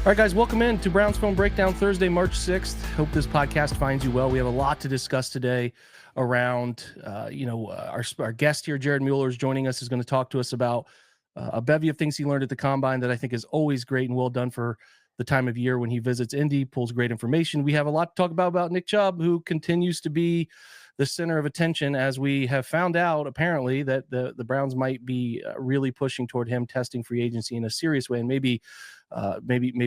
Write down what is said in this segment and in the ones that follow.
All right, guys, welcome in to Browns Film Breakdown Thursday, March 6th. Hope this podcast finds you well. We have a lot to discuss today around, our guest here, Jared Mueller, is joining us, is going to talk to us about a bevy of things he learned at the Combine that I think is always great and well done for the time of year when he visits Indy, pulls great information. We have a lot to talk about Nick Chubb, who continues to be the center of attention, as we have found out, apparently, that the Browns might be really pushing toward him testing free agency in a serious way, and maybe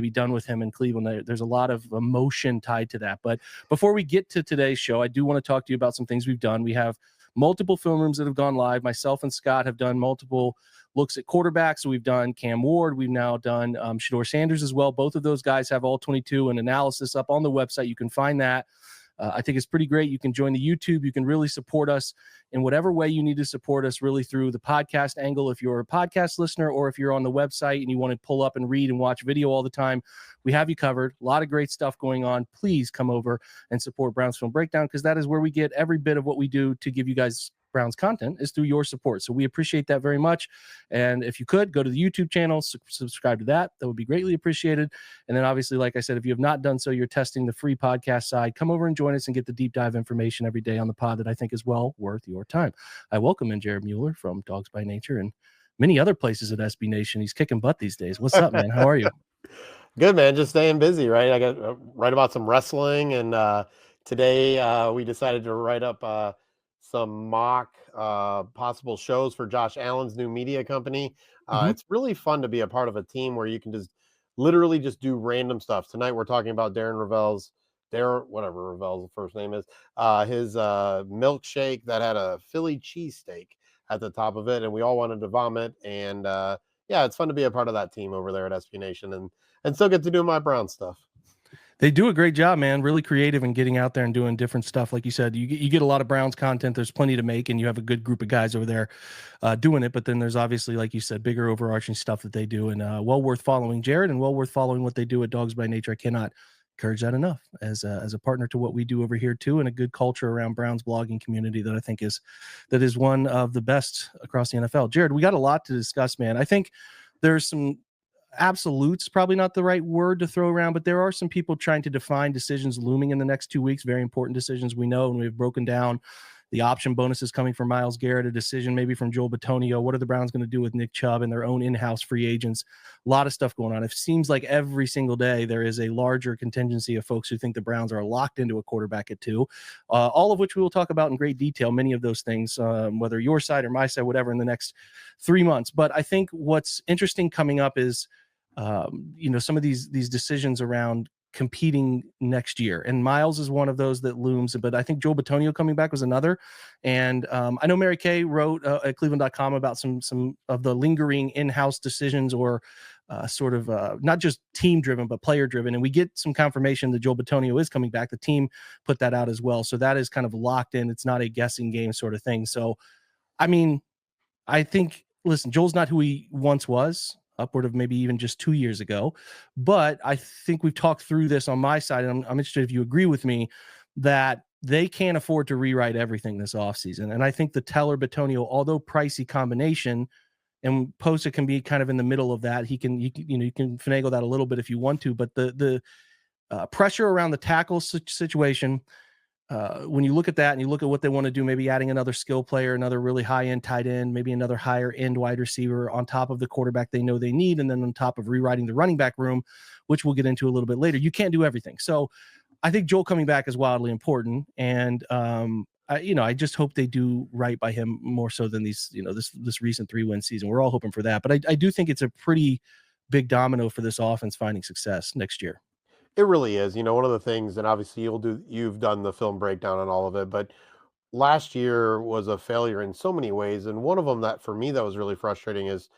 done with him in Cleveland. There's a lot of emotion tied to that. But before we get to today's show, I do want to talk to you about some things we've done. We have multiple film rooms that have gone live. Myself and Scott have done multiple looks at quarterbacks. So we've done Cam Ward. We've now done Shador Sanders as well. Both of those guys have all 22 and analysis up on the website. You can find that. I think it's pretty great. You can join the YouTube. You can really support us in whatever way you need to support us, really through the podcast angle if you're a podcast listener, or if you're on the website and you want to pull up and read and watch video all the time. We have you covered. A lot of great stuff going on. Please come over and support Browns Film Breakdown, because that is where we get every bit of what we do to give you guys Browns content, is through your support. So we appreciate that very much. And if you could go to the YouTube channel, subscribe to that would be greatly appreciated. And then obviously, like I said, if you have not done so, you're testing the free podcast side, come over and join us and get the deep dive information every day on the pod that I think is well worth your time. I welcome in Jared Mueller from Dogs by Nature and many other places at SB Nation. He's kicking butt these days. What's up, man? How are you? Good, man. Just staying busy, right? I got write about some wrestling, and today we decided to write up some mock possible shows for Josh Allen's new media company. It's really fun to be a part of a team where you can just literally just do random stuff. Tonight we're talking about whatever Ravel's first name is, his milkshake that had a Philly cheesesteak at the top of it, and we all wanted to vomit. And yeah, it's fun to be a part of that team over there at SB Nation, and still get to do my Brown stuff. They do a great job, man. Really creative and getting out there and doing different stuff. Like you said, you get a lot of Browns content. There's plenty to make, and you have a good group of guys over there doing it. But then there's obviously, like you said, bigger overarching stuff that they do, and well worth following Jared, and well worth following what they do at Dogs by Nature. I cannot encourage that enough as a partner to what we do over here too, and a good culture around Browns blogging community that I think is one of the best across the NFL. Jared, we got a lot to discuss, man. I think there's some absolutes, probably not the right word to throw around, but there are some people trying to define decisions looming in the next 2 weeks, very important decisions, we know, and we've broken down the option bonuses coming from Myles Garrett, a decision maybe from Joel Bitonio. What are the Browns going to do with Nick Chubb and their own in-house free agents? A lot of stuff going on. It seems like every single day there is a larger contingency of folks who think the Browns are locked into a quarterback at 2, all of which we will talk about in great detail, many of those things, whether your side or my side, whatever, in the next 3 months. But I think what's interesting coming up is, some of these decisions around competing next year, and Myles is one of those that looms, but I think Joel Bitonio coming back was another. And I know Mary Kay wrote at Cleveland.com about some of the lingering in-house decisions, or sort of not just team driven, but player driven. And we get some confirmation that Joel Bitonio is coming back. The team put that out as well. So that is kind of locked in. It's not a guessing game sort of thing. So, I mean, I think, listen, Joel's not who he once was, upward of maybe even just 2 years ago. But I think we've talked through this on my side, and I'm interested if you agree with me that they can't afford to rewrite everything this offseason. And I think the Teller-Bitonio, although pricey combination, and Posa can be kind of in the middle of that. You can finagle that a little bit if you want to, but the pressure around the tackle situation, when you look at that and you look at what they want to do, maybe adding another skill player, another really high-end tight end, maybe another higher-end wide receiver on top of the quarterback they know they need, and then on top of rewriting the running back room, which we'll get into a little bit later. You can't do everything. So I think Joel coming back is wildly important, and I just hope they do right by him more so than this recent 3-win season. We're all hoping for that, but I do think it's a pretty big domino for this offense finding success next year. It really is. One of the things, and obviously you've done the film breakdown on all of it, but last year was a failure in so many ways. And one of them that for me that was really frustrating is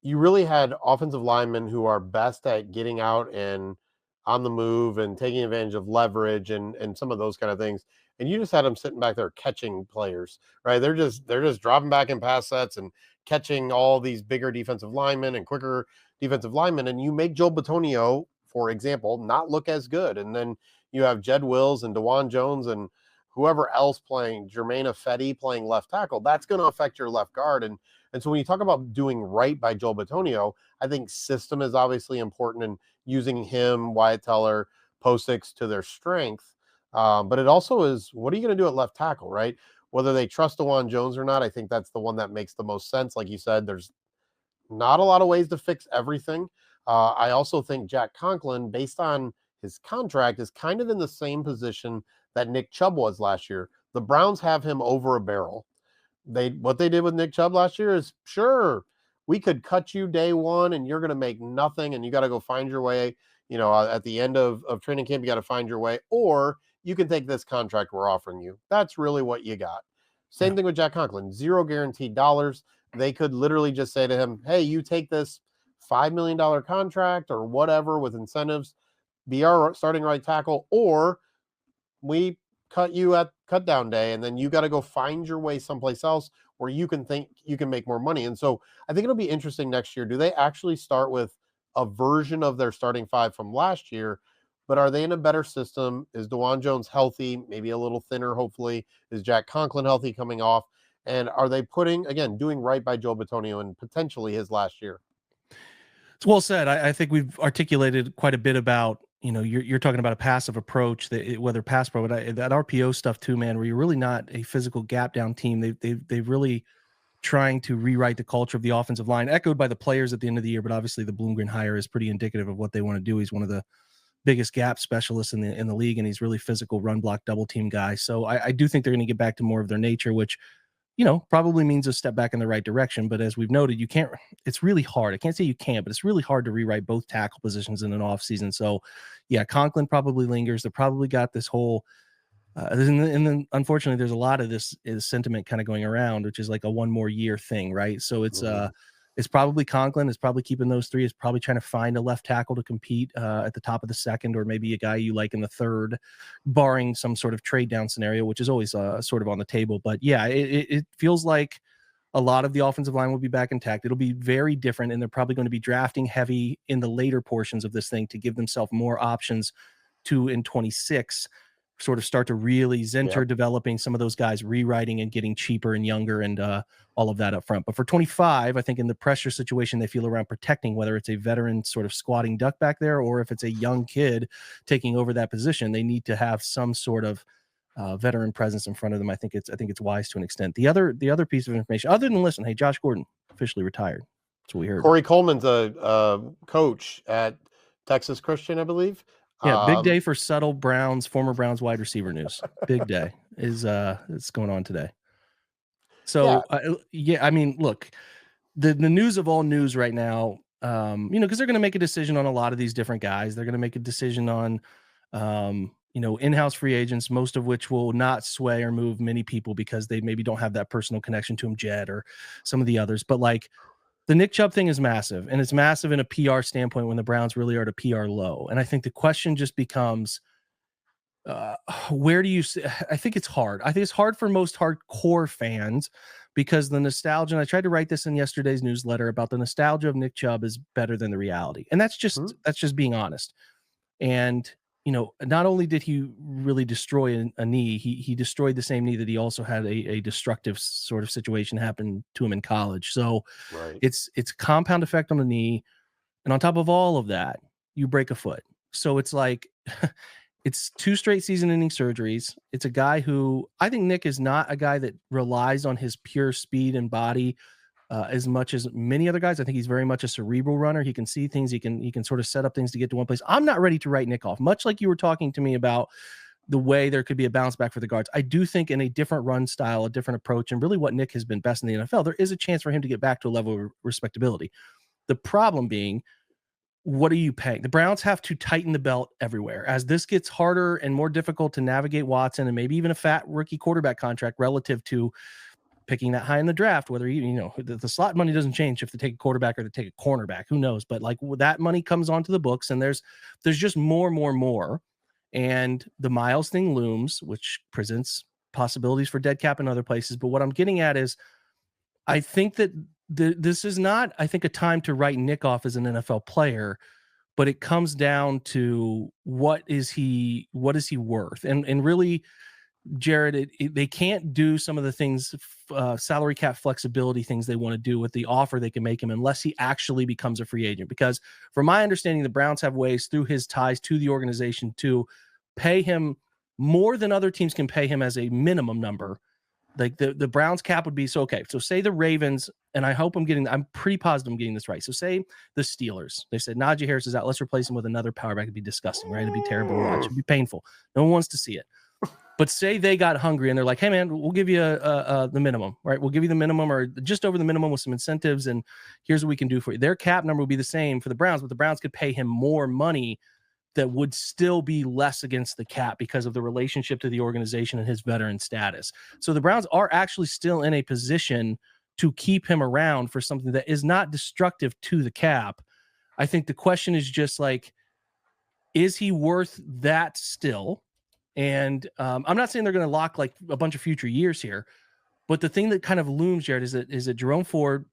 you really had offensive linemen who are best at getting out and on the move and taking advantage of leverage and some of those kind of things. And you just had them sitting back there catching players, right? They're just dropping back in pass sets and catching all these bigger defensive linemen and quicker defensive linemen. And you make Joel Bitonio, for example, not look as good. And then you have Jed Wills and DeJuan Jones and whoever else playing, Jermaine Ifedi playing left tackle. That's going to affect your left guard. And And so when you talk about doing right by Joel Bitonio, I think system is obviously important and using him, Wyatt Teller, Posix to their strength. But it also is, what are you going to do at left tackle, right? Whether they trust DeJuan Jones or not, I think that's the one that makes the most sense. Like you said, there's not a lot of ways to fix everything. I also think Jack Conklin, based on his contract, is kind of in the same position that Nick Chubb was last year. The Browns have him over a barrel. What they did with Nick Chubb last year is, sure, we could cut you day one and you're going to make nothing and you got to go find your way. At the end of training camp, you got to find your way, or you can take this contract we're offering you. That's really what you got. Same thing with Jack Conklin, zero guaranteed dollars. They could literally just say to him, hey, you take this $5 million contract or whatever with incentives, be our starting right tackle, or we cut you at cut down day, and then you got to go find your way someplace else where you can think you can make more money. And so I think it'll be interesting next year. Do they actually start with a version of their starting five from last year, but are they in a better system? Is DeJuan Jones healthy, maybe a little thinner, hopefully? Is Jack Conklin healthy coming off? And are they doing right by Joe Bitonio and potentially his last year? It's well said. I think we've articulated quite a bit about, you're talking about a passive approach, whether pass pro, but that RPO stuff too, man, where you're really not a physical gap down team. They've really trying to rewrite the culture of the offensive line, echoed by the players at the end of the year. But obviously the Bloomgren hire is pretty indicative of what they want to do. He's one of the biggest gap specialists in the league, and he's really physical run block double team guy. So I do think they're going to get back to more of their nature, which, probably means a step back in the right direction. But as we've noted, it's really hard. I can't say you can't, but it's really hard to rewrite both tackle positions in an offseason. So yeah, Conklin probably lingers. They probably got this whole, and then unfortunately there's a lot of this is sentiment kind of going around, which is like a one more year thing. Right. So it's probably Conklin is probably keeping those three, is probably trying to find a left tackle to compete at the top of the second, or maybe a guy you like in the third, barring some sort of trade down scenario, which is always sort of on the table. But yeah, it feels like a lot of the offensive line will be back intact. It'll be very different, and they're probably going to be drafting heavy in the later portions of this thing to give themselves more options to, in 26, sort of start to really center developing some of those guys, rewriting and getting cheaper and younger, and all of that up front. But for 25, I think in the pressure situation they feel around protecting, whether it's a veteran sort of squatting duck back there or if it's a young kid taking over that position, they need to have some sort of veteran presence in front of them. I think it's wise to an extent. The other piece of information, other than listen, hey, Josh Gordon officially retired. That's what we heard. Corey Coleman's a coach at Texas Christian, I believe. Yeah, big day for subtle former Browns wide receiver news. Big day is it's going on today. So I mean, look, the news of all news right now, because they're going to make a decision on a lot of these different guys. They're going to make a decision on, in-house free agents, most of which will not sway or move many people because they maybe don't have that personal connection to him, Jed, or some of the others. But like, the Nick Chubb thing is massive, and it's massive in a PR standpoint when the Browns really are at a PR low. And I think the question just becomes, where do you see? I think it's hard. I think it's hard for most hardcore fans because the nostalgia, and I tried to write this in yesterday's newsletter about the nostalgia of Nick Chubb is better than the reality. And that's just being honest. And, not only did he really destroy a knee, he destroyed the same knee that he also had a destructive sort of situation happen to him in college. So it's compound effect on the knee. And on top of all of that, you break a foot. So it's like, it's 2 straight season-ending surgeries. It's a guy who, I think Nick is not a guy that relies on his pure speed and body as much as many other guys. I think he's very much a cerebral runner. He can see things. He can sort of set up things to get to one place. I'm not ready to write Nick off, much like you were talking to me about the way there could be a bounce back for the guards. I do think in a different run style, a different approach, and really what Nick has been best in the NFL, there is a chance for him to get back to a level of respectability. The problem being, what are you paying? The Browns have to tighten the belt everywhere. As this gets harder and more difficult to navigate Watson and maybe even a fat rookie quarterback contract relative to picking that high in the draft, whether the slot money doesn't change if they take a quarterback or they take a cornerback, who knows? But like that money comes onto the books, and there's just more. And the Miles thing looms, which presents possibilities for dead cap in other places. But what I'm getting at is, I think that this is not, I think, a time to write Nick off as an NFL player, but it comes down to what is he worth? And really, Jared, they can't do some of the things, salary cap flexibility things they want to do with the offer they can make him unless he actually becomes a free agent. Because from my understanding, the Browns have ways through his ties to the organization to pay him more than other teams can pay him as a minimum number. Like the Browns cap would be so okay. So say the Ravens, and I'm pretty positive I'm getting this right. So say the Steelers, they said Najee Harris is out. Let's replace him with another power back. It'd be disgusting, right? It'd be terrible to watch. It'd be painful. No one wants to see it. But say they got hungry and they're like, hey, man, we'll give you the minimum, right? We'll give you the minimum or just over the minimum with some incentives. And here's what we can do for you. Their cap number would be the same for the Browns, but the Browns could pay him more money that would still be less against the cap because of the relationship to the organization and his veteran status. So the Browns are actually still in a position to keep him around for something that is not destructive to the cap. I think the question is just like, is he worth that still? And I'm not saying they're going to lock like a bunch of future years here, but the thing that kind of looms, Jared, is that Jerome Ford,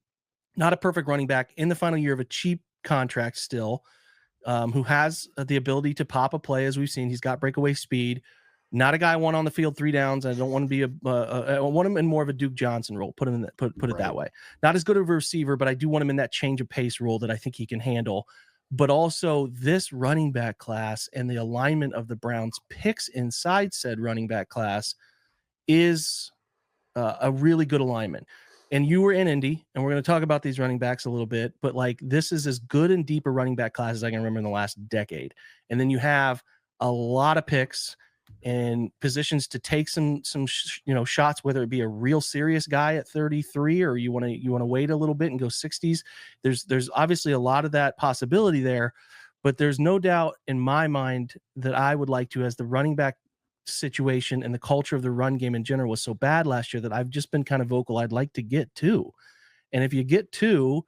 not a perfect running back in the final year of a cheap contract still, who has the ability to pop a play, as we've seen. He's got breakaway speed. Not a guy I want on the field 3 downs. I don't want to be I want him in more of a Duke Johnson role. Put it that way. Not as good of a receiver, but I do want him in that change of pace role that I think he can handle. But also this running back class and the alignment of the Browns picks inside said running back class is a really good alignment. And you were in Indy, and we're going to talk about these running backs a little bit, but like this is as good and deep a running back class as I can remember in the last decade. And then you have a lot of picks and positions to take some shots, whether it be a real serious guy at 33 or you want to wait a little bit and go 60s. There's obviously a lot of that possibility there, but there's no doubt in my mind that I would like to, as the running back situation and the culture of the run game in general was so bad last year, that I've just been kind of vocal. I'd like to get 2. And if you get 2,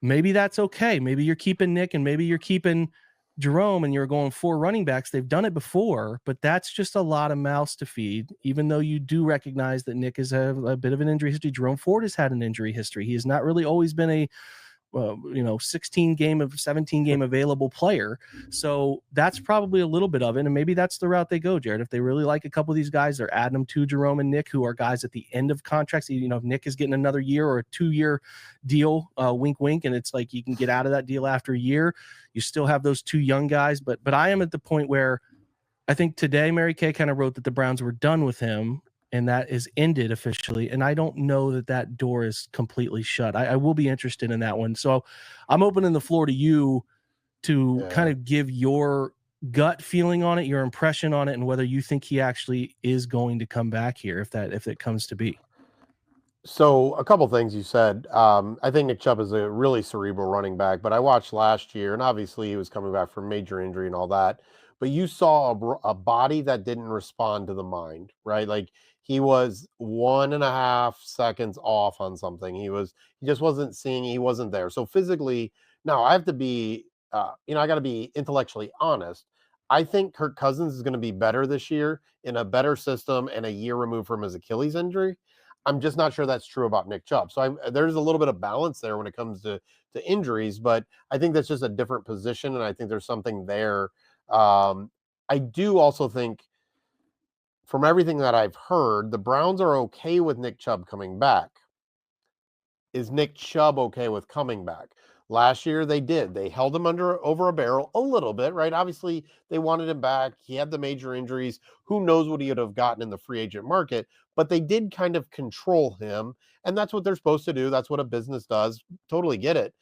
maybe that's okay. Maybe you're keeping Nick and maybe you're keeping Jerome and you're going 4 running backs. They've done it before, but that's just a lot of mouths to feed, even though you do recognize that Nick has a bit of an injury history. Jerome Ford has had an injury history. He has not really always been a 17 game available player. So that's probably a little bit of it. And maybe that's the route they go, Jared. If they really like a couple of these guys, they're adding them to Jerome and Nick, who are guys at the end of contracts. If Nick is getting another year or a 2-year deal, wink, wink, and it's like you can get out of that deal after a year. You still have those 2 young guys. But I am at the point where I think today Mary Kay kind of wrote that the Browns were done with him, and that is ended officially. And I don't know that door is completely shut. I will be interested in that one. So I'm opening the floor to you to kind of give your gut feeling on it, your impression on it, and whether you think he actually is going to come back here if it comes to be. So a couple things you said. I think Nick Chubb is a really cerebral running back, but I watched last year, and obviously he was coming back from major injury and all that. But you saw a body that didn't respond to the mind, right? Like he was 1.5 seconds off on something. He just wasn't seeing. He wasn't there. So physically, now I have to be, I got to be intellectually honest. I think Kirk Cousins is going to be better this year in a better system and a year removed from his Achilles injury. I'm just not sure that's true about Nick Chubb. So there's a little bit of balance there when it comes to injuries, but I think that's just a different position, and I think there's something there. I do also think, from everything that I've heard, the Browns are okay with Nick Chubb coming back. Is Nick Chubb okay with coming back? Last year they did. They held him over a barrel a little bit, right? Obviously, they wanted him back. He had the major injuries. Who knows what he would have gotten in the free agent market, but they did kind of control him, and that's what they're supposed to do. That's what a business does. Totally get it.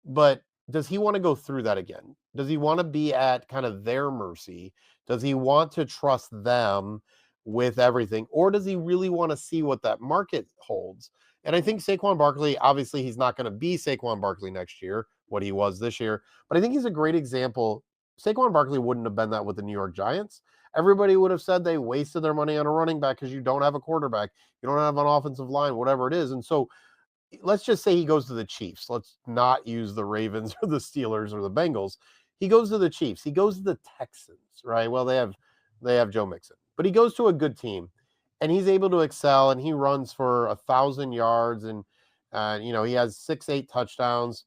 But does he want to go through that again? Does he want to be at kind of their mercy? Does he want to trust them with everything? Or does he really want to see what that market holds? And I think Saquon Barkley, obviously he's not going to be Saquon Barkley next year, what he was this year, but I think he's a great example. Saquon Barkley wouldn't have been that with the New York Giants. Everybody would have said they wasted their money on a running back because you don't have a quarterback, you don't have an offensive line, whatever it is. And so let's just say he goes to the Chiefs. Let's not use the Ravens or the Steelers or the Bengals. He goes to the Chiefs. He goes to the Texans, right? Well, they have Joe Mixon, but he goes to a good team, and he's able to excel. And he runs for 1,000 yards, and he has 6-8 touchdowns.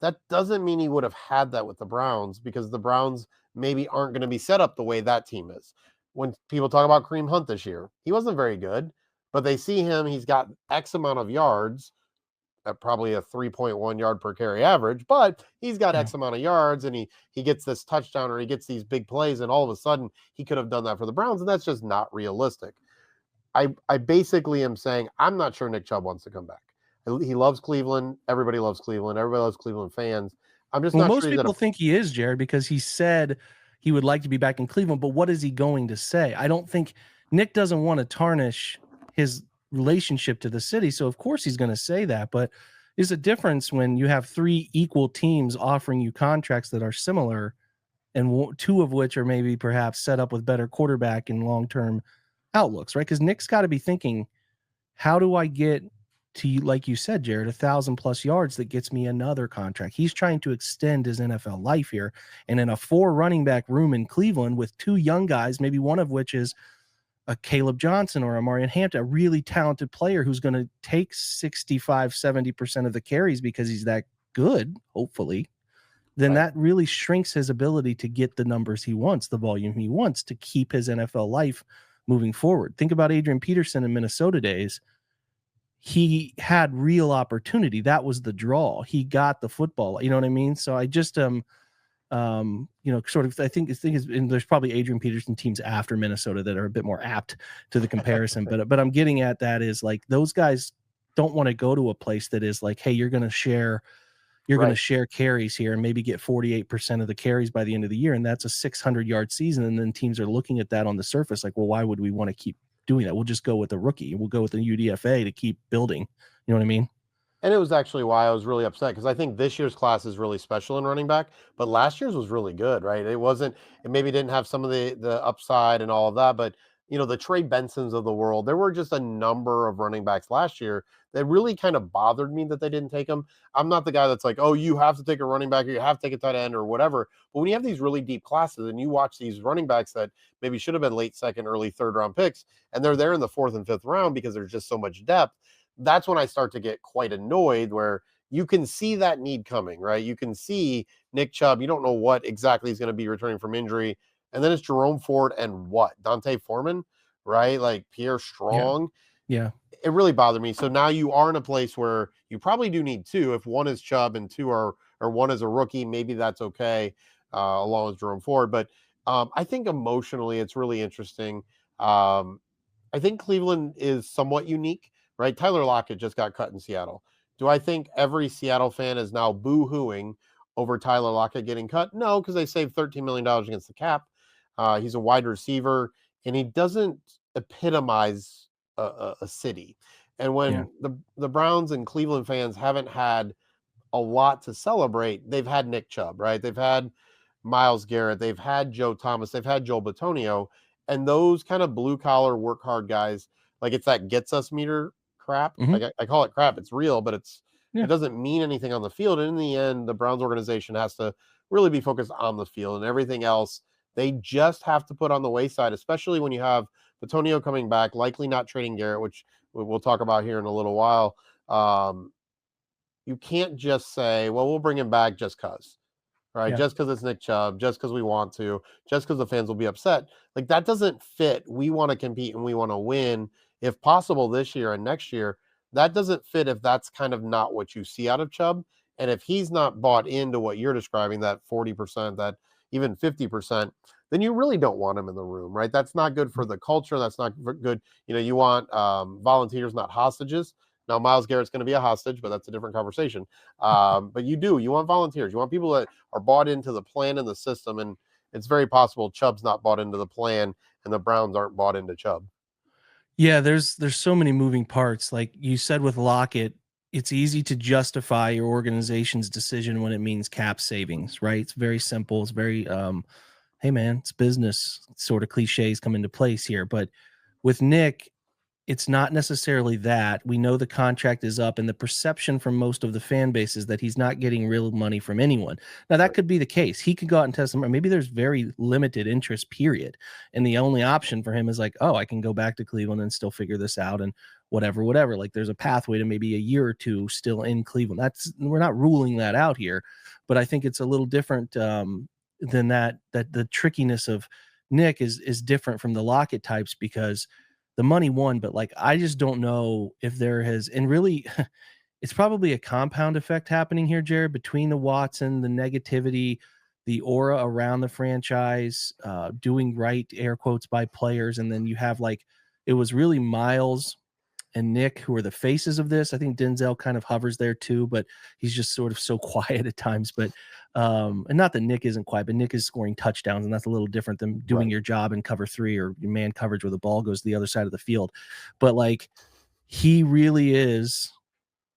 That doesn't mean he would have had that with the Browns, because the Browns maybe aren't going to be set up the way that team is. when people talk about Kareem Hunt this year, he wasn't very good, but they see him, he's got X amount of yards, at probably a 3.1 yard per carry average, but he's got Yeah. X amount of yards and he gets this touchdown or he gets these big plays, and all of a sudden he could have done that for the Browns, and that's just not realistic. I basically am saying I'm not sure Nick Chubb wants to come back. He loves Cleveland. Everybody loves Cleveland. Everybody loves Cleveland fans. I'm just Well, not most sure he's at people a think he is, Jared, because he said he would like to be back in Cleveland, but what is he going to say? I don't think Nick doesn't want to tarnish his relationship to the city. So of course he's going to say that, but there's a difference when you have three equal teams offering you contracts that are similar, and two of which are maybe perhaps set up with better quarterback and long-term outlooks, right? Because Nick's got to be thinking, how do I get to, like you said, Jared, 1,000+ yards that gets me another contract? He's trying to extend his NFL life here. And in a 4 running back room in Cleveland with 2 young guys, maybe one of which is a Caleb Johnson or a Marion Hampton, a really talented player who's going to take 65-70% of the carries because he's that good, hopefully, then right. that really shrinks his ability to get the numbers he wants, the volume he wants to keep his NFL life moving forward. Think about Adrian Peterson in Minnesota days. He had real opportunity. That was the draw. He got the football. You know what I mean? So I just sort of I think is, and there's probably Adrian Peterson teams after Minnesota that are a bit more apt to the comparison. But I'm getting at that is like those guys don't want to go to a place that is like, hey, you're going to share Right. carries here and maybe get 48% of the carries by the end of the year. And that's a 600-yard season. And then teams are looking at that on the surface like, well, why would we want to keep doing that? We'll just go with a rookie. We'll go with the UDFA to keep building. You know what I mean? And it was actually why I was really upset, because I think this year's class is really special in running back, but last year's was really good, right? It wasn't, it maybe didn't have some of the upside and all of that, but the Trey Bensons of the world, there were just a number of running backs last year that really kind of bothered me that they didn't take them. I'm not the guy that's like, oh, you have to take a running back or you have to take a tight end or whatever. But when you have these really deep classes and you watch these running backs that maybe should have been late second, early third round picks, and they're there in the 4th and 5th round because there's just so much depth, that's when I start to get quite annoyed, where you can see that need coming, right? You can see Nick Chubb. You don't know what exactly he's going to be returning from injury. And then it's Jerome Ford and what? Dante Foreman, right? Like Pierre Yeah. Strong. Yeah. It really bothered me. So now you are in a place where you probably do need 2. If one is Chubb and 2 are, or one is a rookie, maybe that's okay, along with Jerome Ford. But I think emotionally it's really interesting. I think Cleveland is somewhat unique, right? Tyler Lockett just got cut in Seattle. Do I think every Seattle fan is now boo-hooing over Tyler Lockett getting cut? No, because they saved $13 million against the cap. He's a wide receiver, and he doesn't epitomize a city. And Yeah. when the Browns and Cleveland fans haven't had a lot to celebrate, they've had Nick Chubb, right? They've had Miles Garrett, they've had Joe Thomas, they've had Joel Bitonio, and those kind of blue collar work hard guys, like it's that gets us meter crap. Mm-hmm. Like I call it crap. It's real, but it Yeah. doesn't mean anything on the field. And in the end, the Browns organization has to really be focused on the field, and everything else they just have to put on the wayside, especially when you have Bitonio coming back, likely not trading Garrett, which we'll talk about here in a little while. You can't just say, well, we'll bring him back just because, right? Yeah. Just because it's Nick Chubb, just because we want to, just because the fans will be upset. Like that doesn't fit. We want to compete and we want to win, if possible, this year and next year. That doesn't fit if that's kind of not what you see out of Chubb. And if he's not bought into what you're describing, that 40%, that even 50%, then you really don't want him in the room, right? That's not good for the culture. That's not good. You want volunteers, not hostages. Now, Miles Garrett's going to be a hostage, but that's a different conversation. But you want volunteers. You want people that are bought into the plan and the system. And it's very possible Chubb's not bought into the plan and the Browns aren't bought into Chubb. Yeah, there's so many moving parts. Like you said with Lockett, it's easy to justify your organization's decision when it means cap savings, right? It's very simple. It's very hey man, it's business sort of cliches come into place here. But with Nick, it's not necessarily that. We know the contract is up, and the perception from most of the fan base is that he's not getting real money from anyone. Now, that Right. could be the case. He could go out and test them. Maybe there's very limited interest, period. And the only option for him is like, oh, I can go back to Cleveland and still figure this out and whatever, whatever. Like there's a pathway to maybe a year or two still in Cleveland. We're not ruling that out here, but I think it's a little different than that the trickiness of Nick is different from the Lockett types because the money won, but like I just don't know if there has, and really it's probably a compound effect happening here, Jared, between the Watson, the negativity, the aura around the franchise, doing right, air quotes, by players. And then you have like, it was really Miles and Nick who are the faces of this. I think Denzel kind of hovers there too, but he's just sort of so quiet at times. But and not that Nick isn't quiet, but Nick is scoring touchdowns, and that's a little different than doing Right. your job in cover 3 or man coverage where the ball goes to the other side of the field. But like he really is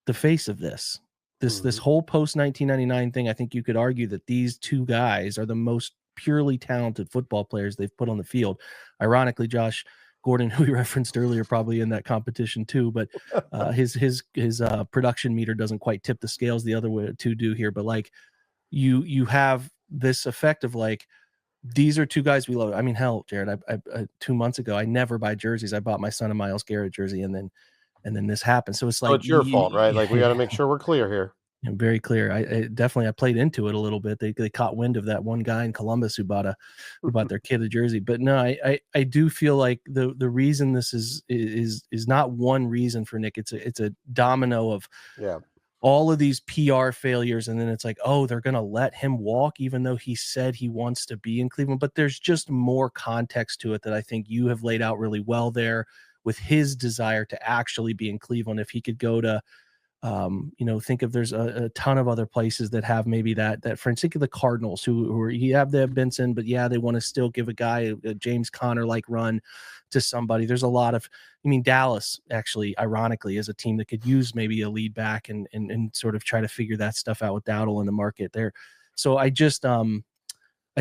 the face of this Mhm. whole post 1999 thing. I think you could argue that these two guys are the most purely talented football players they've put on the field. Ironically, Josh Gordon, who we referenced earlier, probably in that competition too, but his production meter doesn't quite tip the scales the other way to do here. But like you have this effect of like these are two guys we love. I mean, hell, Jared, I 2 months ago I never buy jerseys. I bought my son a Myles Garrett jersey, and then this happened. So it's So like it's your fault, right? Like, we gotta make sure we're clear here. very clear. I played into it a little bit. They caught wind of that one guy in Columbus who bought their kid a jersey. But no, I do feel like the reason this is not one reason for Nick. It's a domino of Yeah. all of these PR failures, and then it's like, oh, they're gonna let him walk, even though he said he wants to be in Cleveland. But there's just more context to it that I think you have laid out really well there with his desire to actually be in Cleveland. If he could go to think of there's a ton of other places that have maybe that for instance, think of the Cardinals who are you have the Benson, but yeah, they want to still give a guy a James Conner like run to somebody. There's a lot of, I mean, Dallas actually, ironically, is a team that could use maybe a lead back and sort of try to figure that stuff out with Dowdle in the market there. So I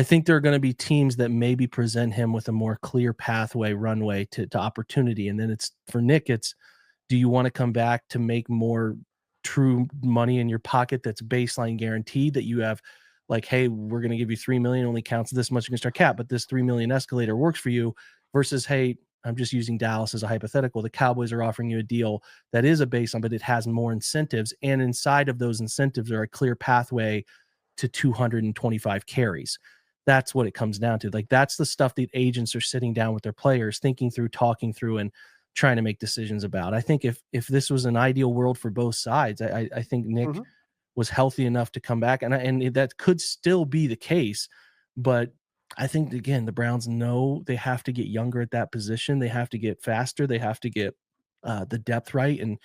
think there are going to be teams that maybe present him with a more clear pathway, runway to opportunity. And then it's for Nick, it's do you want to come back to make more true money in your pocket that's baseline guaranteed that you have like, hey, we're going to give you 3 million, only counts this much against our cap, but this 3 million escalator works for you versus, hey, I'm just using Dallas as a hypothetical. The Cowboys are offering you a deal that is a baseline, but it has more incentives. And inside of those incentives are a clear pathway to 225 carries. That's what it comes down to. Like that's the stuff that agents are sitting down with their players, thinking through, talking through, and trying to make decisions about. I think if this was an ideal world for both sides, I think Nick Mhm. was healthy enough to come back, and that could still be the case. But I think again, the Browns know they have to get younger at that position. They have to get faster. They have to get the depth right. And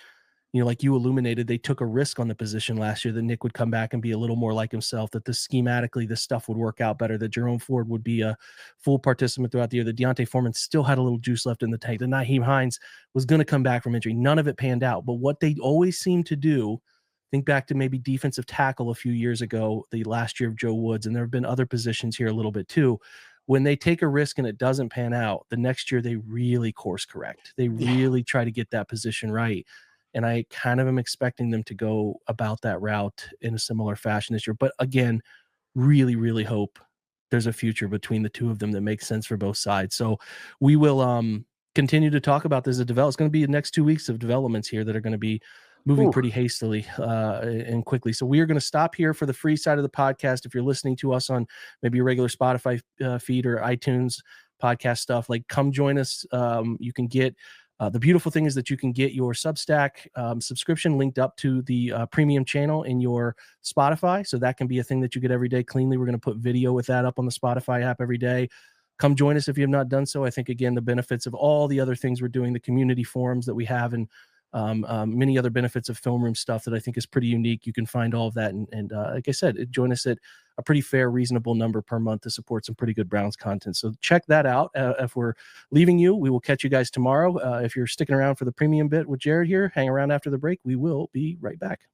like you illuminated, they took a risk on the position last year that Nick would come back and be a little more like himself, that this schematically, this stuff would work out better, that Jerome Ford would be a full participant throughout the year, that Deontay Foreman still had a little juice left in the tank, that Naheem Hines was going to come back from injury. None of it panned out. But what they always seem to do, think back to maybe defensive tackle a few years ago, the last year of Joe Woods, and there have been other positions here a little bit too. When they take a risk and it doesn't pan out, the next year they really course correct. They Yeah. really try to get that position right. And I kind of am expecting them to go about that route in a similar fashion this year. But again, really, really hope there's a future between the two of them that makes sense for both sides. So we will continue to talk about this as it develops. It's going to be the next 2 weeks of developments here that are going to be moving Ooh. pretty hastily and quickly. So we are going to stop here for the free side of the podcast. If you're listening to us on maybe a regular Spotify feed or iTunes podcast stuff, like come join us. You can get the beautiful thing is that you can get your Substack subscription linked up to the premium channel in your Spotify. So that can be a thing that you get every day cleanly. We're going to put video with that up on the Spotify app every day. Come join us if you have not done so. I think, again, the benefits of all the other things we're doing, the community forums that we have, and many other benefits of film room stuff that I think is pretty unique. You can find all of that. And like I said, join us at a pretty fair, reasonable number per month to support some pretty good Browns content. So check that out. If we're leaving you, we will catch you guys tomorrow. If you're sticking around for the premium bit with Jared here, hang around after the break. We will be right back.